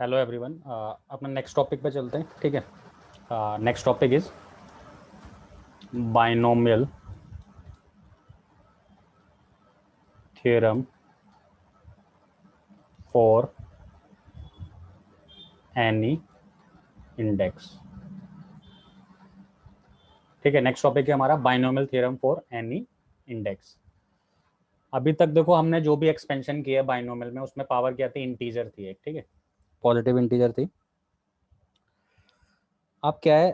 Hello everyone, अपना next topic पे चलते हैं. ठीक है. Next topic is binomial theorem for any index. ठीक है. नेक्स्ट टॉपिक है हमारा binomial theorem for any index. अभी तक देखो हमने जो भी एक्सपेंशन किया बाइनोमियल में उसमें पावर क्या थी, इंटीजर थी एक. ठीक है, पॉजिटिव इंटीजर थी. अब क्या है,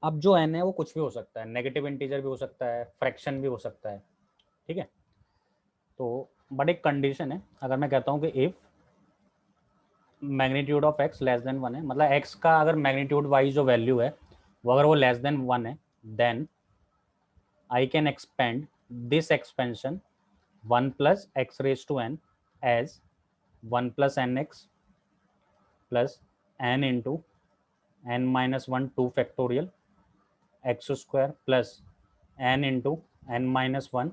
अब जो एन है वो कुछ भी हो सकता है, नेगेटिव इंटीजर भी हो सकता है, फ्रैक्शन भी हो सकता है. ठीक है. तो बट एक कंडीशन है, अगर मैं कहता हूँ कि if magnitude of x less than 1 है, मतलब एक्स का अगर मैग्नीट्यूड वाइज जो वैल्यू है वो अगर वो लेस देन 1 है, then I can expand this expansion 1 plus X raise to N as 1 plus N X plus N into N minus 1 2 factorial X square plus N into N minus 1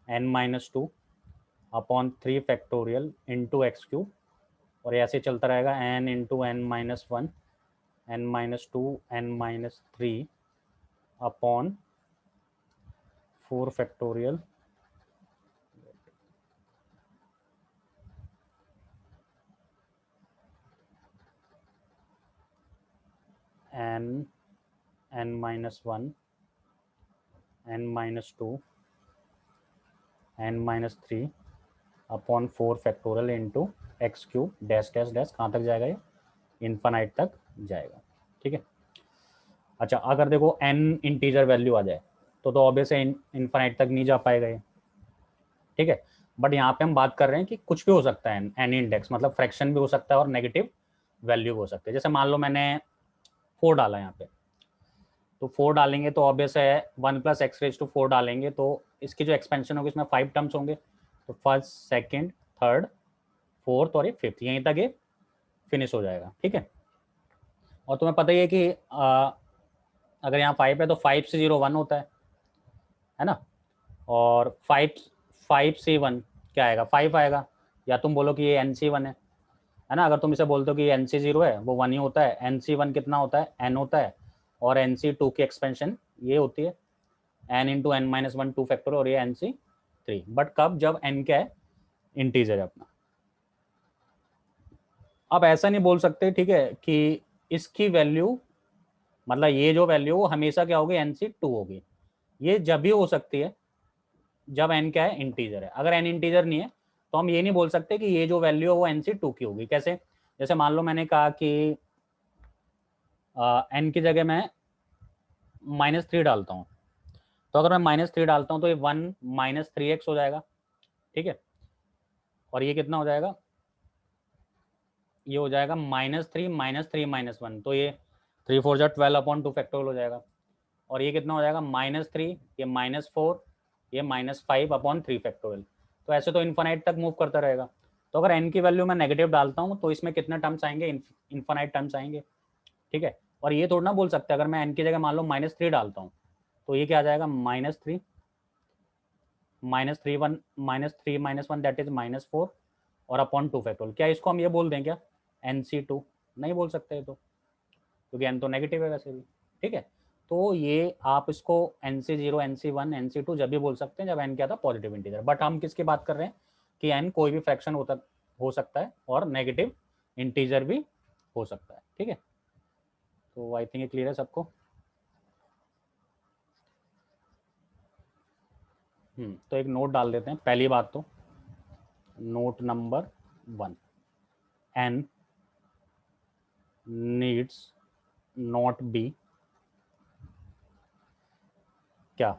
N minus 2 upon 3 factorial into X cube. और ऐसे चलता रहेगा N into N minus 1 N minus 2 N minus 3 upon 4 factorial N N minus 1 N minus 2 N minus 3 upon 4 factorial into X cube dash dash dash. कहाँ तक जाएगा ये, infinite तक जाएगा. ठीक है. अच्छा, अगर देखो एन इंटीजर वैल्यू आ जाए तो ऑब्वियस है इन्फानाइट तक नहीं जा पाएगा ये. ठीक है. बट यहाँ पे हम बात कर रहे हैं कि कुछ भी हो सकता है, एनी इंडेक्स मतलब फ्रैक्शन भी हो सकता है और नेगेटिव वैल्यू भी हो सकती है. जैसे मान लो मैंने 4 डाला यहाँ पे, तो 4 डालेंगे तो ऑब्वियस है 1 प्लस एक्स रेज टू 4 डालेंगे तो इसकी जो एक्सपेंशन होगी इसमें 5 टर्म्स होंगे. तो फर्स्ट सेकेंड थर्ड फोर्थ और ये फिफ्थ, यहीं तक ये फिनिश हो जाएगा. ठीक है. और तुम्हें पता ही है कि अगर यहाँ 5 है तो 5 से 0 1 होता है ना. और 5 से 1 क्या आएगा, 5 आएगा. या तुम बोलो कि ये NC1 है ना. अगर तुम इसे बोलते हो कि ये NC0 है, वो 1 ही होता है. NC1 कितना होता है, n होता है. और NC2 की एक्सपेंशन ये होती है n into N minus 1 2 factor, और ये NC3. बट कब, जब n क्या है, इंटीजर है अपना. अब ऐसा नहीं बोल सकते, ठीक है, कि इसकी वैल्यू मतलब ये जो वैल्यू वो हमेशा क्या होगी, NC2 होगी. ये जब भी हो सकती है जब n क्या है, इंटीजर है. अगर n इंटीजर नहीं है तो हम ये नहीं बोल सकते कि ये जो वैल्यू है वो NC2 की होगी. कैसे, जैसे मान लो मैंने कहा कि n की जगह मैं -3 डालता हूँ, तो अगर मैं -3 डालता हूँ तो ये 1 -3x हो जाएगा. ठीक है. और ये कितना हो जाएगा, ये हो जाएगा -3 -3 -1, तो ये 3 4 12 अपॉन 2 फैक्टोरियल हो जाएगा. और ये कितना हो जाएगा, -3, ये -4, ये -5 अपॉन 3 फैक्टोरियल. तो ऐसे तो इन्फानाइट तक मूव करता रहेगा. तो अगर n की वैल्यू मैं नेगेटिव डालता हूँ तो इसमें कितने टर्म्स आएंगे, इन्फानाइट टर्म्स आएंगे. ठीक है. और ये थोड़ा ना बोल सकते, अगर मैं n की जगह मान लो -3 डालता हूँ तो ये क्या आ जाएगा, -3 -3 दैट इज -4 और अपॉन 2 फैक्टोरियल. क्या इसको हम ये बोल दें क्या, NC2? नहीं बोल सकते तो, क्योंकि n तो नेगेटिव है वैसे भी. ठीक है. तो ये आप इसको NC0 NC1 NC2 जब भी बोल सकते हैं जब n क्या था, पॉजिटिव इंटीजर. बट हम किसकी बात कर रहे हैं कि n कोई भी फ्रैक्शन हो सकता है और नेगेटिव इंटीजर भी हो सकता है. ठीक है. तो आई थिंक ये क्लियर है सबको. तो एक नोट डाल देते हैं. पहली बात तो note number 1, n needs not B क्या,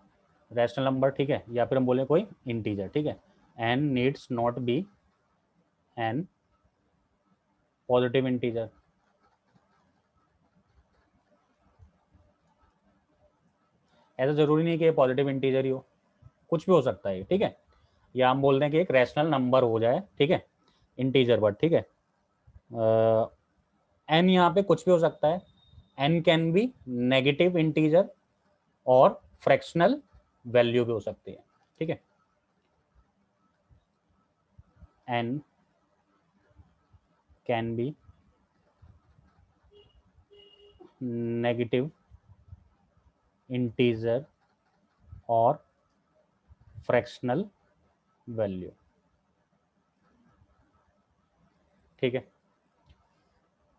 रैशनल नंबर. ठीक है. या फिर हम बोले कोई इंटीजर. ठीक है. n needs not be an positive integer. ऐसा जरूरी नहीं कि ये पॉजिटिव इंटीजर ही हो, कुछ भी हो सकता है. ठीक है. या हम बोल दें कि एक रैशनल नंबर हो जाए. ठीक है, इंटीजर. बट ठीक है, एन यहाँ पे कुछ भी हो सकता है. N can be negative integer और फ्रैक्शनल वैल्यू भी हो सकती है. ठीक है. N can be negative integer और फ्रैक्शनल वैल्यू। ठीक है,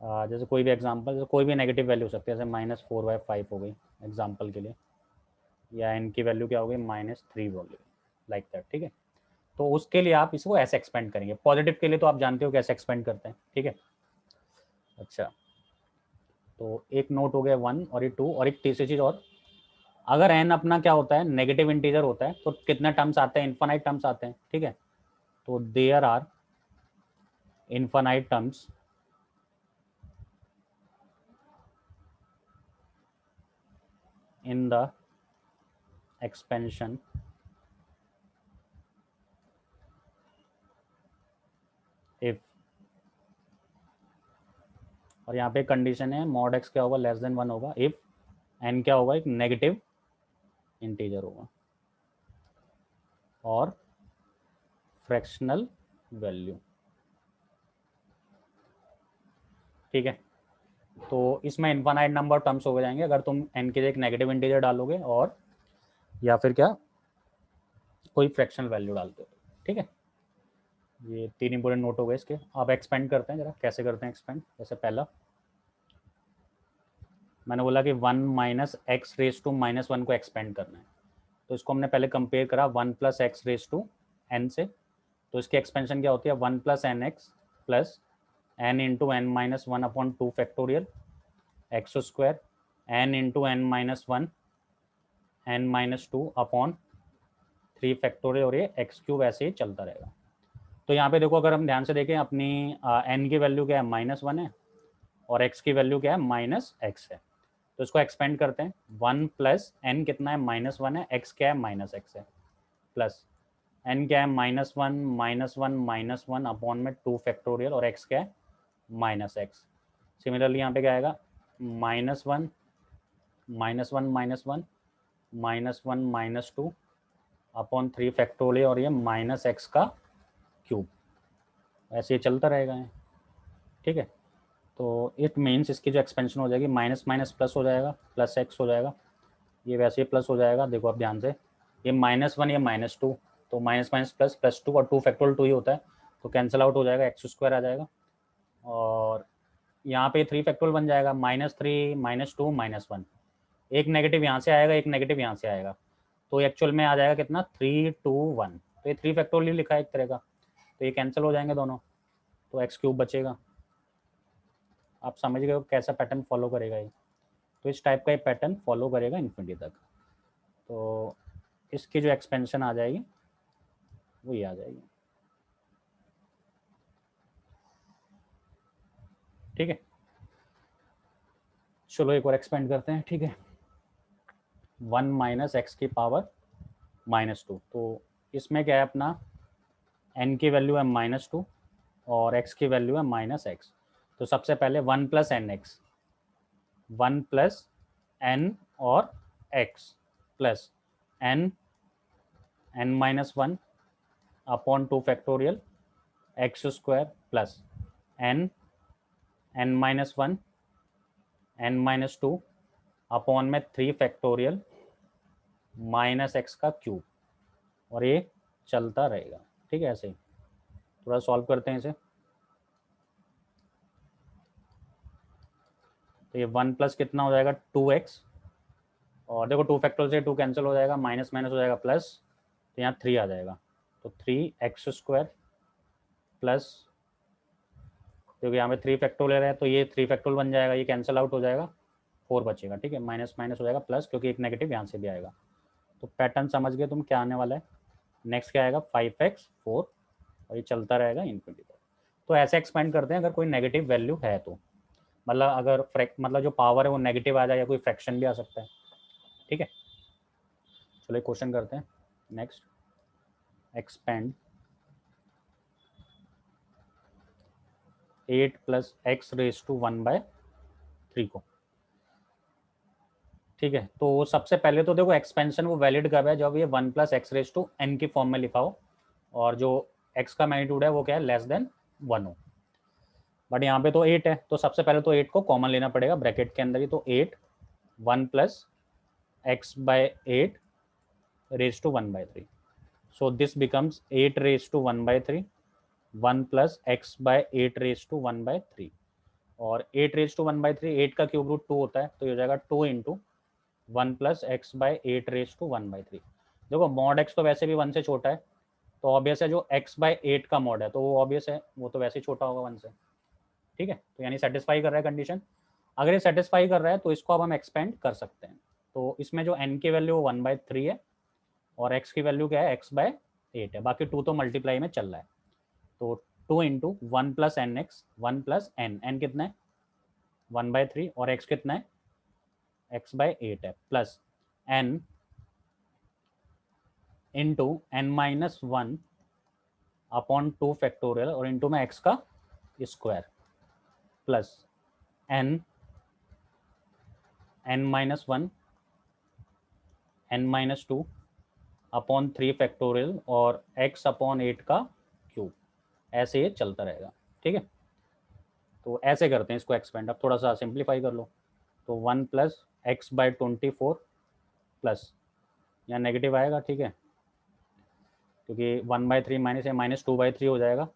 जैसे कोई भी एग्जांपल, जैसे कोई भी नेगेटिव वैल्यू हो सकती है, जैसे -4/5 हो गई एग्जांपल के लिए, या n की वैल्यू क्या हो गई -3 हो गई, लाइक दैट। ठीक है, तो उसके लिए आप इसको ऐसे एक्सपेंड करेंगे। पॉजिटिव के लिए तो आप जानते हो कैसे एक्सपेंड करते हैं। ठीक है, अच्छा, तो एक नोट हो गया 1 और एक 2, और एक तीसरी चीज और, अगर n अपना क्या होता है नेगेटिव इंटीजर होता है तो कितने टर्म्स आते हैं, इन्फानाइट टर्म्स आते हैं। ठीक है, तो there are infinite terms in the expansion if, और यहाँ पे कंडीशन है मॉड x क्या होगा, लेस देन 1 होगा, इफ n क्या होगा, एक नेगेटिव इंटीजर होगा और फ्रैक्शनल वैल्यू। ठीक है, तो इसमें इनफाइनाइट नंबर टर्म्स हो जाएंगे अगर तुम n के लिए एक नेगेटिव इंटीजर डालोगे और या फिर क्या कोई फ्रैक्शनल वैल्यू डालते हो। ठीक है, ये 3 इंपोर्टेंट नोट हो गए इसके। अब एक्सपेंड करते हैं जरा, कैसे करते हैं एक्सपेंड। जैसे पहला मैंने बोला कि 1 माइनस एक्स रेस टू -1 को एक्सपेंड करना है, तो इसको हमने पहले कंपेयर करा 1 plus X raise to N से, तो इसकी एक्सपेंशन क्या होती है 1 plus N X plus N into N minus 1 upon 2 factorial X square N into N minus 1 N minus 2 upon 3 factorial, और ये एक्स क्यूब ऐसे ही चलता रहेगा। तो यहाँ पे देखो, अगर हम ध्यान से देखें, अपनी एन की वैल्यू क्या है -1 है और एक्स की वैल्यू क्या है -x है, तो इसको एक्सपेंड करते हैं। 1 प्लस एन कितना है -1 है, एक्स क्या है -x है, प्लस एन क्या है -1 अपॉन में 2 फैक्टोरियल, और एक्स क्या है -x। सिमिलरली यहाँ पे क्या आएगा -1 -1 अपॉन 3 फैक्टोरियल, और ये -x का क्यूब, ऐसे ये चलता रहेगा है। ठीक है, तो इट मीन्स इसकी जो एक्सपेंशन हो जाएगी माइनस माइनस प्लस हो जाएगा, प्लस एक्स हो जाएगा, ये वैसे ही प्लस हो जाएगा। देखो आप ध्यान से, ये -1 ये -2, तो माइनस माइनस प्लस प्लस 2, और 2 फैक्टोरियल 2 ही होता है, तो कैंसिल आउट हो जाएगा, एक्स स्क्वायर आ जाएगा। और यहाँ पे 3 फैक्टोरियल बन जाएगा, -3 -2 -1, एक नेगेटिव यहाँ से आएगा, एक नेगेटिव यहाँ से आएगा, तो एक्चुअल में आ जाएगा कितना 3 2 1, तो ये 3 फैक्टोरियल लिखा है एक तरह का, तो ये कैंसिल हो जाएंगे दोनों, तो एक्स क्यूब बचेगा। आप समझ गए हो कैसा पैटर्न फॉलो करेगा ये, तो इस टाइप का ये पैटर्न फॉलो करेगा इन्फिनिटी तक। तो इसकी जो एक्सपेंशन आ जाएगी वो ये आ जाएगी। ठीक है, चलो एक और एक्सपेंड करते हैं। ठीक है, 1 माइनस एक्स की पावर -2, तो इसमें क्या है अपना n की वैल्यू है -2 और x की वैल्यू है -x, तो सबसे पहले 1 plus N X, 1 plus N और x plus n n-1 upon 2 factorial X square plus n n-1 n-2 upon में 3 फैक्टोरियल -x का क्यूब, और ये चलता रहेगा। ठीक है, ऐसे ही थोड़ा सॉल्व करते हैं इसे। तो ये 1 प्लस कितना हो जाएगा 2x, और देखो 2 फैक्टोरियल से 2 कैंसिल हो जाएगा, माइनस माइनस हो जाएगा प्लस, तो यहाँ 3 आ जाएगा, तो 3x स्क्वायर प्लस, क्योंकि यहाँ पे 3 फैक्टोरियल है तो ये 3 फैक्टोरियल बन जाएगा, ये कैंसिल आउट हो जाएगा, 4 बचेगा। ठीक है, माइनस माइनस हो जाएगा प्लस, क्योंकि एक नेगेटिव यहाँ से भी आएगा। तो पैटर्न समझ गए तुम क्या आने वाला है। नेक्स्ट क्या आएगा 5x 4, और ये चलता रहेगा इन्फिनिटी तक। तो ऐसे एक्सपेंड करते हैं अगर कोई नेगेटिव वैल्यू है तो, मतलब अगर मतलब जो पावर है वो नेगेटिव आ जाए, या कोई फ्रैक्शन भी आ सकता है। ठीक है, चलो एक क्वेश्चन करते हैं next. Expand 8 plus X raise to 1/3 को। ठीक है, तो सबसे पहले तो देखो एक्सपेंशन वो वैलिड कब है, जब ये 1 plus X raise to N की फॉर्म में लिखा हो, और जो एक्स का मैग्नीट्यूड है वो क्या है लेस देन 1 हो। बट यहाँ पे तो 8 है, तो सबसे पहले तो 8 को कॉमन लेना पड़ेगा ब्रैकेट के अंदर ही, तो 8 1 plus x by 8 raise to 1/3, so this becomes 8 raise to 1/3, 1 plus x by 8 raise to 1/3, और 8 रेज टू 1/3, 8 का क्यूब रूट 2 होता है, तो ये हो जाएगा 2 into 1 plus X by 8 raise to 1/3। देखो मॉड x तो वैसे भी 1 से छोटा है, तो ऑब्वियस है जो x बाय 8 का मॉड है तो वो ऑब्वियस है, वो तो वैसे ही छोटा होगा 1 से। ठीक है, तो यानी सेटिस्फाई कर रहा है कंडीशन। अगर ये सेटिस्फाई कर रहा है तो इसको अब हम एक्सपेंड कर सकते हैं। तो इसमें जो n की वैल्यू 1/3 है और x की वैल्यू क्या है, x बाय 8 है, बाकी 2 तो मल्टीप्लाई में चल रहा है, तो 2 into 1 plus N X, 1 plus N, N कितना है 1/3 और x कितना है x बाय 8 है, plus n into N minus 1 upon 2 factorial और इंटू में x का square, plus n n minus 1 n minus 2 upon 3 factorial और x अपॉन 8 का क्यूब, ऐसे ये चलता रहेगा। ठीक है, तो ऐसे करते हैं इसको एक्सपेंड। अब थोड़ा सा सिंप्लीफाई कर लो, तो 1 प्लस एक्स बाई 24 प्लस, यहाँ नेगेटिव आएगा, ठीक है, क्योंकि 1/3 माइनस है, -2/3 हो जाएगा,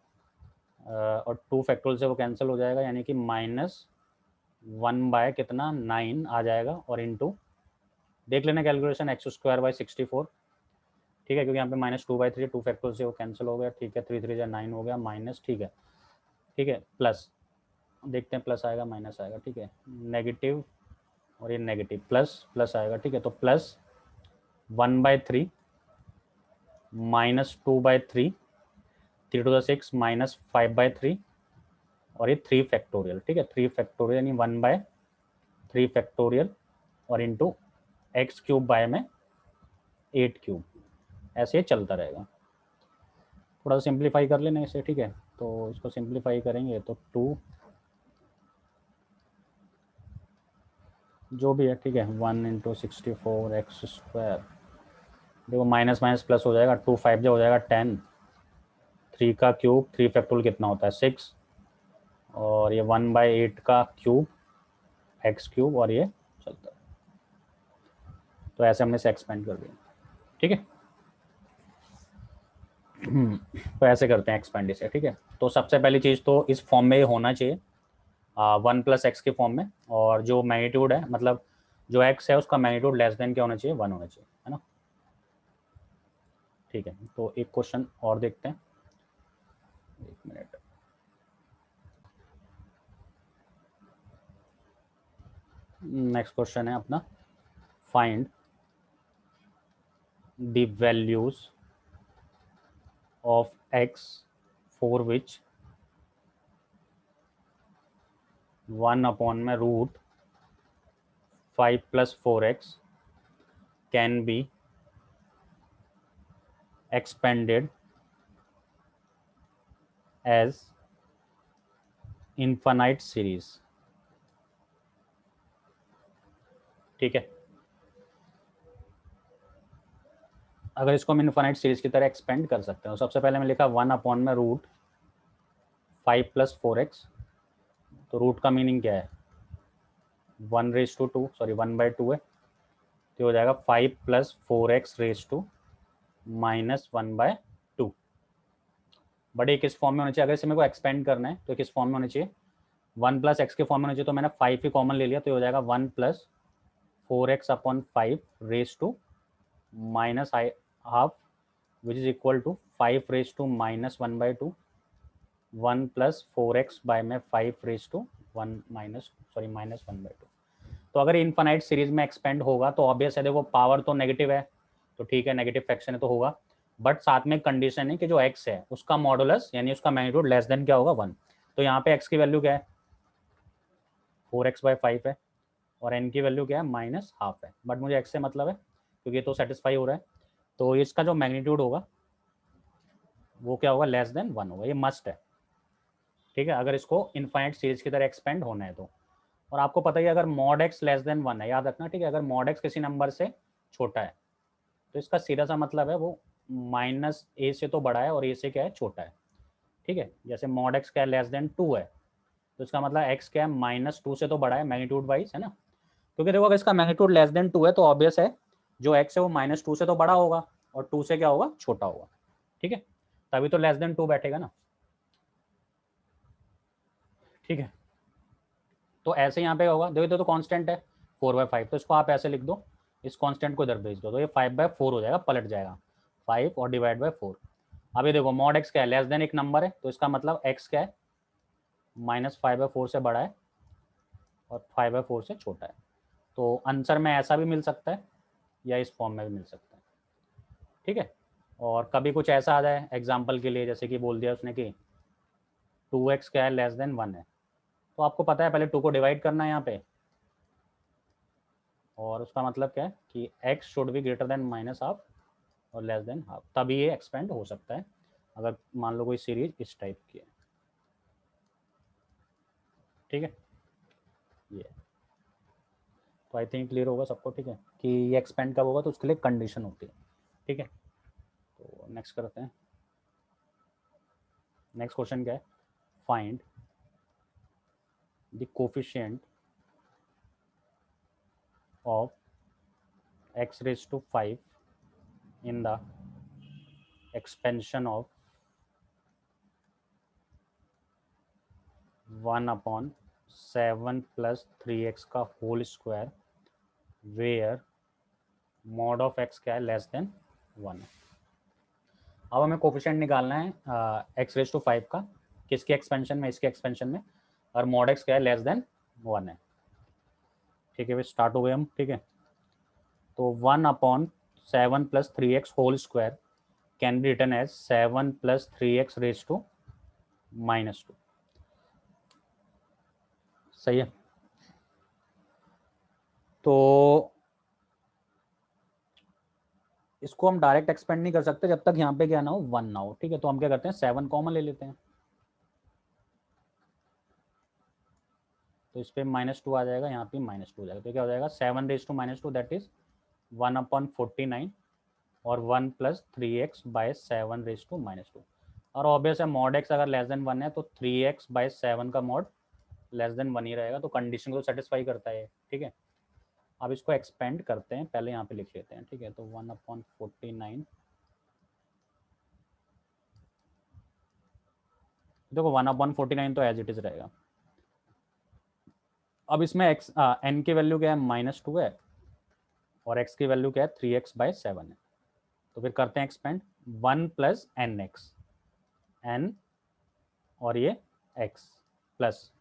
और 2 फैक्टोरियल से वो कैंसिल हो जाएगा, यानी कि -1 बाय कितना 9 आ जाएगा, और इंटू देख लेना कैलकुलेशन x²/64, ठीक है, क्योंकि यहाँ पे -2/3 2 फैक्टोरियल से वो कैंसिल हो गया, ठीक है, 3 3 जा 9 हो गया, माइनस, ठीक है, प्लस देखते हैं प्लस आएगा माइनस आएगा, ठीक है, नेगेटिव और ये नेगेटिव, प्लस प्लस आएगा, ठीक है, तो प्लस 1/3 -2/3 3 टू द 6 -5/3 और ये 3 फैक्टोरियल, ठीक है, 3 फैक्टोरियल यानी 1/3 फैक्टोरियल और इंटू एक्स क्यूब बाय में 8 क्यूब, ऐसे चलता रहेगा। थोड़ा सा सिंप्लीफाई कर लेना इसे, ठीक है, तो इसको सिंप्लीफाई करेंगे तो 2 जो भी है, ठीक है, 1 इंटू 64 एक्स स्क्वायर, देखो माइनस माइनस प्लस हो जाएगा, 2 5 जो हो जाएगा 10, 3 का क्यूब 3 फैक्टोरियल कितना होता है 6, और ये 1/8 का क्यूब एक्स क्यूब, और ये चलता है, तो ऐसे हमने से एक्सपेंड कर दिया। ठीक है, तो ऐसे करते हैं एक्सपेंड इसे। ठीक है, तो सबसे पहली चीज़ तो इस फॉर्म में होना चाहिए 1 प्लस एक्स के फॉर्म में, और जो मैग्नीट्यूड है, मतलब जो एक्स है उसका मैग्नीट्यूड लेस देन क्या होना चाहिए, 1 होना चाहिए, है ना। ठीक है, तो एक क्वेश्चन और देखते हैं, एक मिनट। नेक्स्ट क्वेश्चन है अपना, find the values of x for which 1 upon में root 5 + 4x can be expanded as infinite series। ठीक है, अगर इसको हम इनफाइनाइट सीरीज की तरह एक्सपेंड कर सकते हैं, तो सबसे पहले मैं लिखा 1 अपॉन में रूट 5 + 4x, तो रूट का मीनिंग क्या है 1/2, सॉरी 1/2 है, तो हो जाएगा 5 + 4x रेज टू -1/2, बट एक इस फॉर्म में होना चाहिए। अगर इसे मेरे को एक्सपेंड करना है तो किस फॉर्म में होना चाहिए, 1 + x के फॉर्म में होना चाहिए, तो मैंने 5 ही कॉमन ले लिया, तो हो जाएगा 1 + 4x upon 5 raise to -1/2 which is equal to 5 raised to -1/2, 1 + 4x bye में 5 raised to -1/2। तो अगर इनफाइनाइट सीरीज में एक्सपेंड होगा तो ऑब्वियस है, देखो पावर तो नेगेटिव है, तो ठीक है, नेगेटिव फ्रैक्शन है तो होगा, बट साथ में कंडीशन है कि जो x है उसका मॉडुलस यानी उसका मैग्नीट्यूड लेस देन क्या होगा 1। तो यहाँ पे x की वैल्यू क्या है 4x/5 है, और n की वैल्यू क्या है -1/2 है, बट मुझे x से मतलब है क्योंकि ये तो सेटिस्फाई हो रहा है, तो इसका जो मैग्नीट्यूड होगा वो क्या होगा लेस देन 1 होगा, ये मस्ट है। ठीक है, अगर इसको इनफाइनाइट सीरीज की तरह एक्सपेंड होना है तो, और आपको पता ही अगर मॉड x लेस देन 1 है, याद रखना, ठीक है, अगर मॉड x किसी नंबर से छोटा है तो इसका सीधा सा मतलब है वो -a से तो बड़ा है और a से क्या है छोटा है। ठीक है, जैसे मॉड x क्या है लेस देन 2 है, तो इसका मतलब x क्या है, -2 से तो बड़ा है मैग्नीट्यूड वाइज, है ना। क्योंकि देखो अगर इसका मैग्नीट्यूड लेस देन 2 है तो ऑब्वियस है जो x है वो -2 से तो बड़ा होगा और 2 से क्या होगा, छोटा होगा, ठीक है। तभी तो लेस देन 2 बैठेगा ना, ठीक है। तो ऐसे यहाँ पे होगा, देखो तो कांस्टेंट है 4/5, तो इसको आप ऐसे लिख दो, इस कांस्टेंट को इधर भेज दो, तो ये 5/4 हो जाएगा, पलट जाएगा 5 और डिवाइड बाय 4। अब ये देखो मॉड x क्या है, लेस देन एक नंबर है, तो इसका मतलब x क्या है, -5/4 से बड़ा है और 5/4 से छोटा है। तो आंसर में ऐसा भी मिल सकता है या इस फॉर्म में भी मिल सकता है, ठीक है। और कभी कुछ ऐसा आ जाए एग्जाम्पल के लिए, जैसे कि बोल दिया उसने कि 2x क्या है, लेस देन 1 है, तो आपको पता है पहले 2 को डिवाइड करना है यहाँ पे, और उसका मतलब क्या है कि x should be greater than -half और लेस देन हाफ, तभी ये एक्सपेंड हो सकता है अगर मान लो कोई सीरीज इस टाइप की है, ठीक है। ये तो आई थिंक क्लियर होगा सबको, ठीक है, कि ये एक्सपेंड कब होगा तो उसके लिए कंडीशन होती है, ठीक है। तो नेक्स्ट करते हैं। नेक्स्ट क्वेश्चन क्या है, find the coefficient of x⁵ in the expansion of 1/7 + 3x का whole square where mod of x क्या है, लेस देन 1 है। अब हमें कोफिशिएंट निकालना है x⁵ का, किसके एक्सपेंशन में, इसके एक्सपेंशन में, और मॉड x क्या है, लेस देन 1 है, ठीक है। स्टार्ट हो गए हम, ठीक है। तो 1/7 + 3x whole square can be written as 7 + 3x⁻², सही है। तो इसको हम डायरेक्ट एक्सपेंड नहीं कर सकते जब तक यहाँ पे क्या ना हो, 1 ना हो, ठीक है। तो हम क्या करते हैं, 7 कॉमन ले लेते हैं, तो इस पर -2 आ जाएगा, यहाँ पे -2 हो जाएगा, तो क्या हो जाएगा 7⁻², दैट इज 1/49 और 1 + 3x/7⁻²। और ऑब्वियस है मॉड x अगर लेस देन 1 है तो 3x/7 का मॉड लेस देन 1 ही रहेगा, तो कंडीशन को सेटिस्फाई करता है, ठीक है। अब इसको एक्सपेंड करते हैं, पहले यहाँ पे लिख लेते हैं, ठीक है। तो 1/49, देखो 1/49 तो एज इट इज रहेगा। अब इसमें x n की वैल्यू क्या है, -2 है, और x की वैल्यू क्या है, 3x/7 है। तो फिर करते हैं एक्सपेंड, 1 + nx, n और ये x प्लस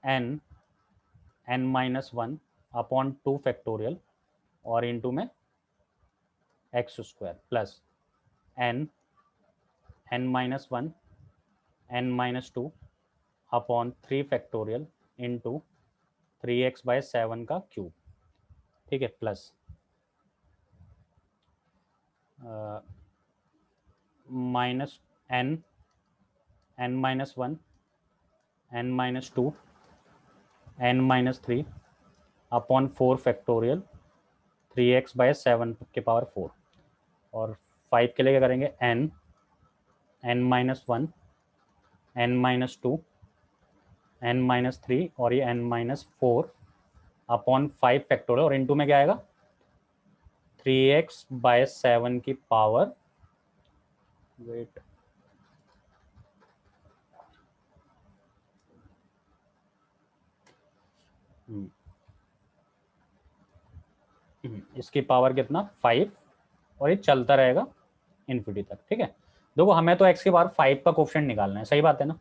n(n-1/2 फैक्टोरियल और इंटू में x² plus n(n-1 n-2/3 factorial into 3x/7 का क्यूब, ठीक है, plus -n(n-1 n-2 n-3/4 factorial 3x/7 के पावर 4, और 5 के लिए क्या करेंगे, n-1 n-2 n-3 और ये n-4/5 फैक्टोरियल, और इनटू में क्या आएगा 3x/7 की पावर, वेट, इसकी पावर कितना 5, और ये चलता रहेगा इन्फिनिटी तक, ठीक है। देखो हमें तो x की पावर 5 का कोफिशिएंट निकालना है, सही बात है ना।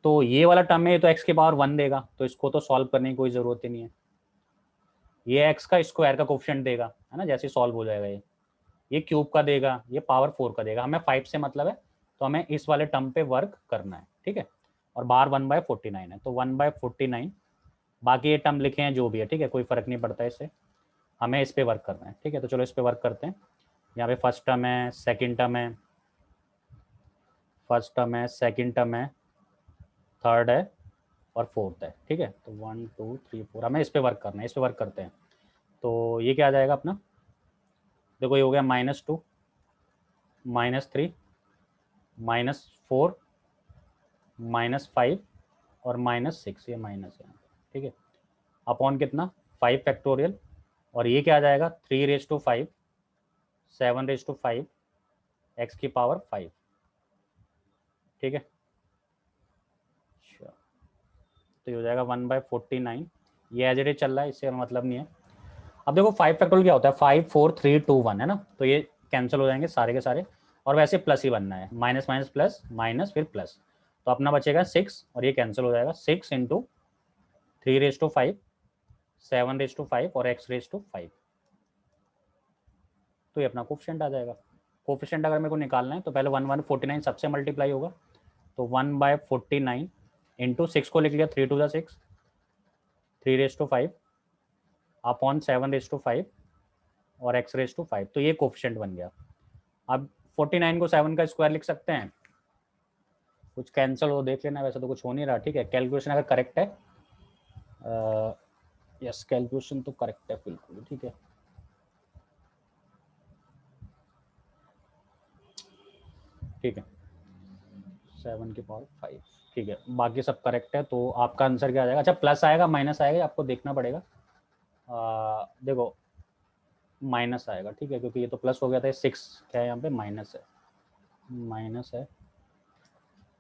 तो ये वाला टर्म है, ये तो x की पावर 1 देगा, तो इसको तो सॉल्व करने की कोई जरूरत ही नहीं है। ये x का स्क्वायर का कोफिशिएंट देगा, है ना, जैसे सॉल्व हो जाएगा ये क्यूब का देगा, ये पावर 4 का देगा। हमें 5 से मतलब है, तो हमें इस वाले टर्म पे वर्क करना है, ठीक है। और बाहर 1/49 है, तो 1/49, बाकी ये टर्म लिखे हैं जो भी है, ठीक है, कोई फर्क नहीं पड़ता इससे, हमें इस पे वर्क करना है, ठीक है। तो चलो इस पे वर्क करते हैं। यहाँ पे फर्स्ट टर्म है, सेकंड टर्म है, फर्स्ट टर्म है, सेकंड टर्म है, थर्ड है और फोर्थ है, ठीक है। तो 1 2 3 4 हमें इस पे वर्क करना है, इस पे वर्क करते हैं। तो ये क्या आ जाएगा अपना, देखो ये हो गया -2 -3 -4 -5 और -6, ये माइनस है, ठीक है, अपॉन कितना 5 फैक्टोरियल, और ये क्या आ जाएगा 3⁵, 7⁵, x की पावर 5, ठीक है। अच्छा, तो ये हो जाएगा 1/49, ये एज इट इज चल रहा है, इससे मतलब नहीं है। अब देखो 5 फैक्टोरियल क्या होता है, 5 4 3 2 1 है ना, तो ये कैंसिल हो जाएंगे सारे के सारे, और वैसे प्लस ही बनना है, माइनस माइनस प्लस माइनस फिर प्लस, तो अपना बचेगा 6 और ये कैंसिल हो जाएगा, 6 × 3⁵, 7⁵ और x⁵5, तो ये अपना कोफिशिएंट आ जाएगा। कोफिशिएंट अगर मेरे को निकालना है तो पहले 1/49 सबसे मल्टीप्लाई होगा, तो 1/49 इंटू 6 को लिख लिया, 3 2 6, 3⁵, अपॉन 7⁵ और x⁵5, तो ये कोफिशिएंट बन गया। अब 49 को 7 का स्क्वायर लिख सकते हैं, कुछ कैंसिल हो देख लेना, वैसे तो कुछ हो नहीं रहा, ठीक है। कैलकुलेशन अगर करेक्ट है, यस कैलकुलेशन तो करेक्ट है बिल्कुल, ठीक है। ठीक है, 7 की पावर 5, ठीक है, बाकी सब करेक्ट है, तो आपका आंसर क्या आ जाएगा। अच्छा, प्लस आएगा माइनस आएगा आपको देखना पड़ेगा, देखो माइनस आएगा, ठीक है, क्योंकि ये तो प्लस हो गया था, 6 क्या है यहाँ पे माइनस है, माइनस है,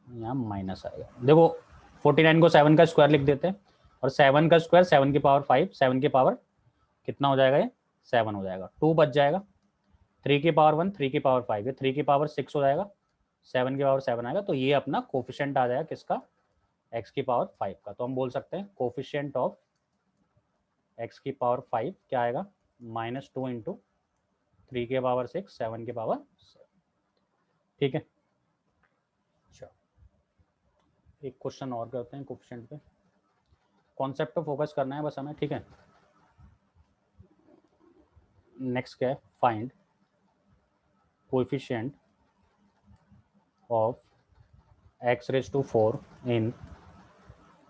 यहाँ माइनस आएगा। देखो 49 को 7 का स्क्वायर लिख देते हैं, और 7 का स्क्वायर 7 की पावर 5, 7 की पावर कितना हो जाएगा, ये 7 हो जाएगा, 2 बच जाएगा, 3 की पावर 1, 3 की पावर 5, ये 3 की पावर 6 हो जाएगा, 7 की पावर 7 आएगा, तो ये अपना कोफिशिएंट आ जाएगा किसका, x की पावर 5 का। तो हम बोल सकते हैं कोफिशिएंट ऑफ x की पावर 5 क्या आएगा, -2 × 3 की पावर 6, 7 की पावर 7, ठीक है। अच्छा, एक क्वेश्चन और करते हैं कोफिशिएंट पे, कॉन्सेप्ट पे फोकस करना है बस हमें, ठीक है। नेक्स्ट क्या है, find coefficient of x⁴ in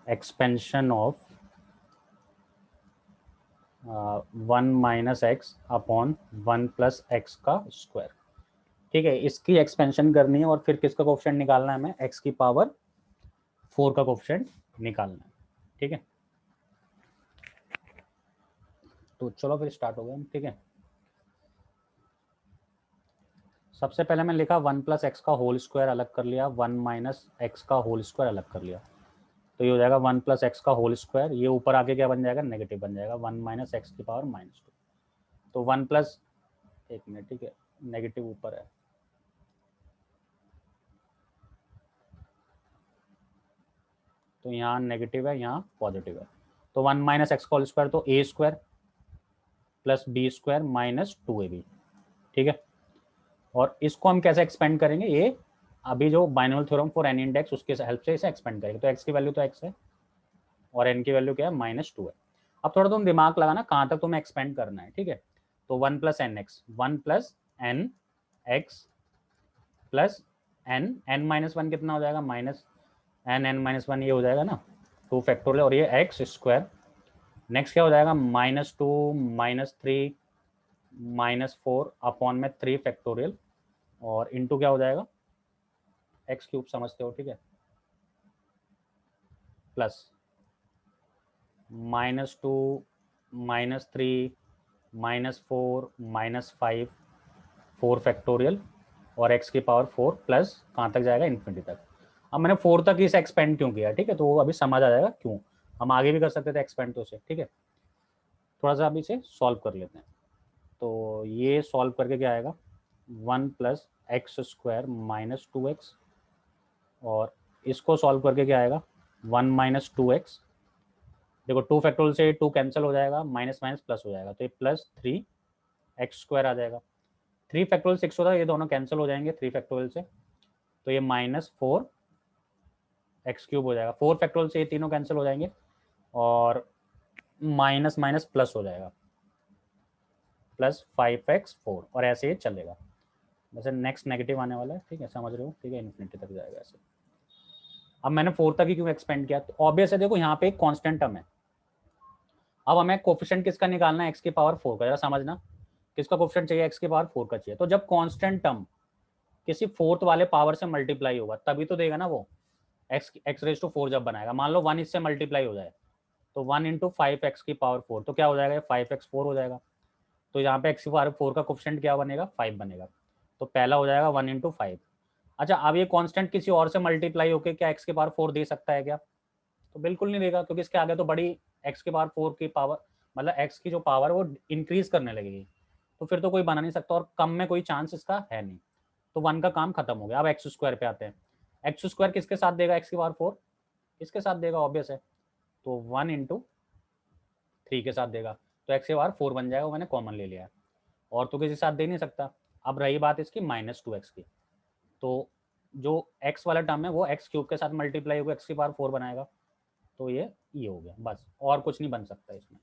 expansion of 1 - x upon 1 + x का स्क्वायर, ठीक है। इसकी एक्सपेंशन करनी है और फिर किसका कोफिशिएंट निकालना है हमें, x की पावर 4 का कोफिशिएंट निकालना है, ठीक है। तो चलो फिर स्टार्ट हो गया, ठीक है। सबसे पहले मैं लिखा 1 + x का होल स्क्वायर अलग कर लिया, 1 - x का होल स्क्वायर अलग कर लिया, तो ये हो जाएगा 1 + x का होल स्क्वायर, ये ऊपर आके क्या बन जाएगा, नेगेटिव बन जाएगा, 1 - x की पावर -2, तो 1 प्लस, एक मिनट, ठीक है, नेगेटिव ऊपर है, तो यहाँ नेगेटिव है, यहाँ पॉजिटिव है, तो 1 - x का होल स्क्वायर, तो a² + b² - 2ab, ठीक है। और इसको हम कैसे एक्सपेंड करेंगे, ये अभी जो binomial theorem for any index उसके हेल्प से इसे एक्सपेंड करेंगे, तो x की वैल्यू तो x है और n की वैल्यू क्या है, -2 है। अब थोड़ा तुम दिमाग लगाना कहाँ तक तुम्हें एक्सपेंड करना है, ठीक है। तो 1 + nx, 1 + nx प्लस n-1 कितना हो जाएगा, -n(n-1), ये हो जाएगा ना 2 फैक्टोरियल, और ये x², नेक्स्ट क्या हो जाएगा, -2 -3 -4 अपॉन में 3 फैक्टोरियल, और इनटू क्या हो जाएगा, x³ समझते हो, ठीक है, प्लस -2 -3 -4 -5 4 फैक्टोरियल, और x की पावर 4 प्लस कहाँ तक जाएगा, इन्फिनिटी तक। अब मैंने 4 तक इसे एक्सपेंड क्यों किया, ठीक है, तो वो अभी समझ आ जाएगा क्यों, हम आगे भी कर सकते थे एक्सपेंड तो उसे, ठीक है। थोड़ा सा अभी इसे सॉल्व कर लेते हैं, तो ये सॉल्व करके क्या आएगा, 1 + x² - 2x, और इसको सॉल्व करके क्या आएगा, 1 - 2x, देखो 2 फैक्टोरियल से 2 कैंसिल हो जाएगा, माइनस माइनस प्लस हो जाएगा, तो ये +3x² आ जाएगा, 3 फैक्टोरियल 6 होता है, ये दोनों कैंसिल हो जाएंगे 3 फैक्टोरियल से, तो ये -4x³ हो जाएगा, 4 फैक्टोरियल से ये तीनों कैंसिल हो जाएंगे, और माइनस माइनस प्लस हो जाएगा, +5x4, और ऐसे ही चलेगा, वैसे नेक्स्ट नेगेटिव आने वाला है, ठीक है, समझ रहे हो, ठीक है, इन्फिनिटी तक जाएगा ऐसे। अब मैंने 4 तक ही क्यों एक्सपेंड किया, तो ऑब्वियस है, देखो यहाँ पे एक कांस्टेंट टर्म है, अब हमें कोफिशिएंट किसका निकालना है, x की पावर 4 का, जरा समझना, किसका कोफिशिएंट चाहिए, x की पावर 4 का चाहिए, तो जब कांस्टेंट टर्म किसी फोर्थ वाले पावर से मल्टीप्लाई होगा तभी तो देगा ना वो, एक्स रेज टू 4 जब बनाएगा, मान लो 1 इससे मल्टीप्लाई हो जाए तो 1 इंटू 5x की पावर 4, तो क्या हो जाएगा 5x4 हो जाएगा। तो यहाँ पे x की पावर 4 का कोफिशिएंट क्या बनेगा 5 बनेगा। तो पहला हो जाएगा 1 इंटू 5। अच्छा अब ये कांस्टेंट किसी और से मल्टीप्लाई होकर क्या x की पावर 4 दे सकता है क्या? तो बिल्कुल नहीं देगा, क्योंकि इसके आगे तो बड़ी x की पावर 4 की पावर मतलब x की जो पावर वो इंक्रीज करने लगेगी, तो फिर तो कोई बना नहीं सकता और कम में कोई चांस इसका है नहीं। तो 1 का काम खत्म हो गया। अब एक्स स्क्वायर पे आते हैं। एक्स स्क्वायर किसके साथ देगा x की पावर 4? किसके साथ देगा? ऑब्वियस है, तो 1 इंटू 3 के साथ देगा, तो एक्स की पावर 4 बन जाएगा, वो मैंने कॉमन ले लिया है और तो किसी साथ दे नहीं सकता। अब रही बात इसकी -2x की, तो जो x वाला टर्म है वो एक्स क्यूब के साथ मल्टीप्लाई होकर एक्स की पावर 4 बनाएगा, तो ये हो गया बस, और कुछ नहीं बन सकता इसमें।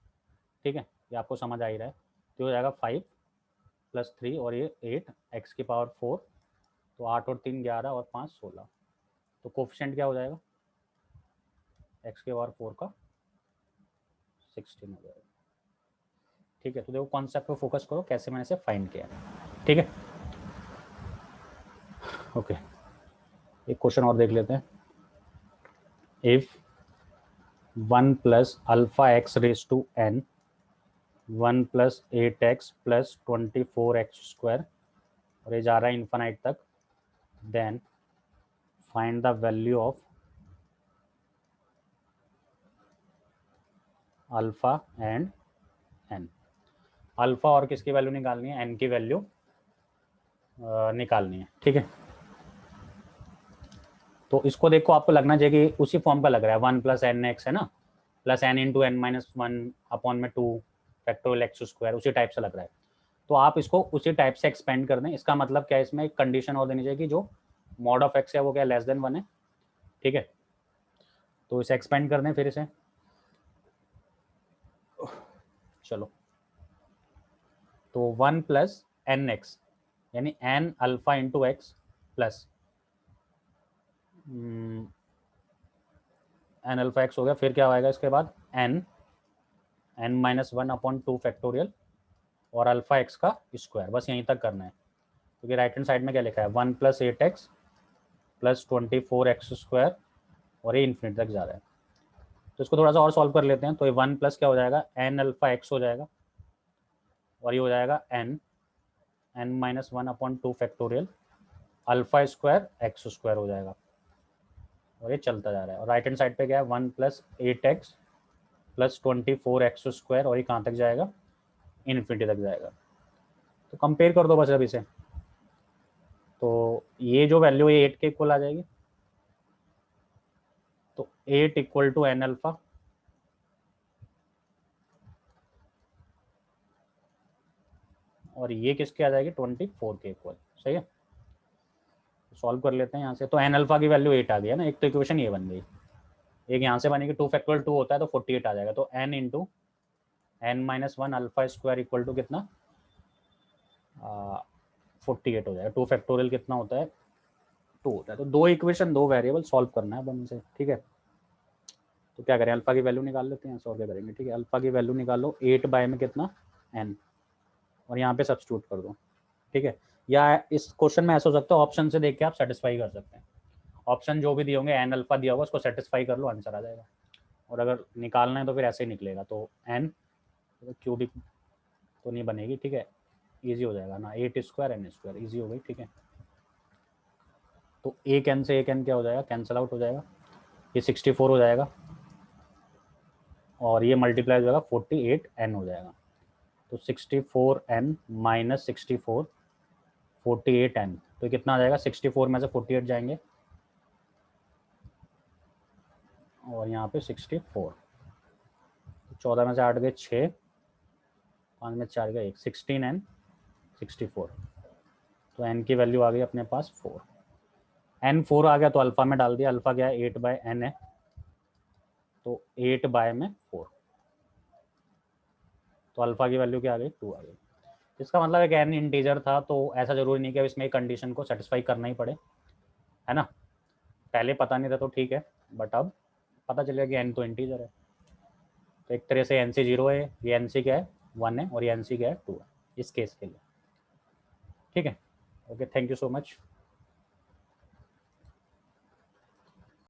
ठीक है, ये आपको समझ आ ही रहा है। तो हो जाएगा 5 + 3 और ये 8 एक्स की पावर 4, तो 8 और 3 11 और 5 16, तो कोफिशिएंट क्या हो जाएगा एक्स की पावर 4 का 16 हो जाएगा। ठीक है, तो देखो कॉन्सेप्ट पे फोकस करो, कैसे मैंने इसे फाइंड किया। ठीक है, ओके, एक क्वेश्चन और देख लेते हैं। इफ 1 + α(x) 1 + 8x + 24x² और ये जा रहा है इन्फाइनाइट तक, then find the value of alpha and N. Alpha और किसकी वैल्यू निकालनी है? एन की वैल्यू निकालनी है। ठीक है, तो इसको देखो, आपको लगना चाहिए कि उसी फॉर्म का लग रहा है, 1 + n(x) है ना, plus n into n - 1 upon में 2 फैक्टोरियल x², उसी टाइप से लग रहा है। तो आप इसको उसी टाइप से एक्सपेंड कर दें। इसका मतलब क्या है, इसमें एक कंडीशन और देनी चाहिए कि जो मॉड ऑफ x है वो क्या <<1 है। ठीक है, तो इसे एक्सपेंड कर दें फिर इसे, चलो, तो 1 + n(x) यानी n alpha into x plus n alpha x हो गया, फिर क्या आएगा इसके बाद n (1 अपॉन 2 फैक्टोरियल और अल्फा x का स्क्वायर। बस यहीं तक करना है, क्योंकि राइट हैंड साइड में क्या लिखा है 1 + 8x + 24x² और ये इन्फिनिटी तक जा रहा है। तो इसको थोड़ा सा और सॉल्व कर लेते हैं। तो ये 1 प्लस क्या हो जाएगा n अल्फा x हो जाएगा और ये हो जाएगा n (1 upon 2 factorial alpha square x² हो जाएगा और ये चलता जा रहा है। और राइट हैंड साइड पे क्या है 1 + 8x + 24x² और ये कहाँ तक जाएगा? इन्फिनिटी तक जाएगा। तो कंपेयर कर दो बस अब इसे, तो ये जो वैल्यू है 8 के इक्वल आ जाएगी, तो 8 = n अल्फा और ये किसके आ जाएगी 24 के इक्वल। सही है, सॉल्व कर लेते हैं यहाँ से। तो n अल्फा की वैल्यू 8 आ गई है ना, एक तो इक्वेशन ये बन गई, एक यहाँ से बनेगी 2 फैक्टोरियल 2 होता है तो 48 आ जाएगा। तो n into n - 1 alpha square equal to कितना 48 हो जाएगा। 2 फैक्टोरियल कितना होता है 2 होता है। तो दो इक्वेशन दो वेरिएबल सॉल्व करना है अपन से। ठीक है, तो क्या करें, अल्फा की वैल्यू निकाल लेते हैं, सॉल्व करेंगे। ठीक है, अल्फा की वैल्यू निकालो 8 बाय में कितना n और यहाँ पे सब्स्टिट्यूट कर दो। ठीक है, या इस क्वेश्चन में ऐसा हो सकता है ऑप्शन से देख के आप सेटिस्फाई कर सकते हैं। ऑप्शन जो भी दिए होंगे n अल्फा दिया होगा उसको सेटिस्फाई कर लो, आंसर आ जाएगा। और अगर निकालना है तो फिर ऐसे ही निकलेगा। तो n क्यूबिक तो नहीं बनेगी। ठीक है, इजी हो जाएगा ना, 8² n² इजी हो गई। ठीक है, तो एक n से एक n क्या हो जाएगा कैंसिल आउट हो जाएगा, ये 64 हो जाएगा और ये मल्टीप्लाई हो जाएगा 48n हो जाएगा। तो 64n - 64 48n, तो कितना आ जाएगा 64 में से 48 जाएंगे और यहाँ पे 64, 14 में से 8 गए 6, 5 में 4 गए 1, 16n 64, तो n की वैल्यू आ गई अपने पास 4। n 4 आ गया तो अल्फा में डाल दिया, अल्फा क्या है 8 बाय n है, तो 8 बाय में 4, तो अल्फा की वैल्यू क्या आ गई 2 आ गई। इसका मतलब एक n इंटीजर था, तो ऐसा जरूरी नहीं कि अब इसमें कंडीशन को सेटिस्फाई करना ही पड़े, है ना। पहले पता नहीं था तो ठीक है, बट अब पता चलेगा कि n तो इंटीजर है। तो एक तरह से nc 0 है, ये nc क्या है 1 है और ये nc क्या है 2 है इस केस के लिए। ठीक है, okay, thank you so much.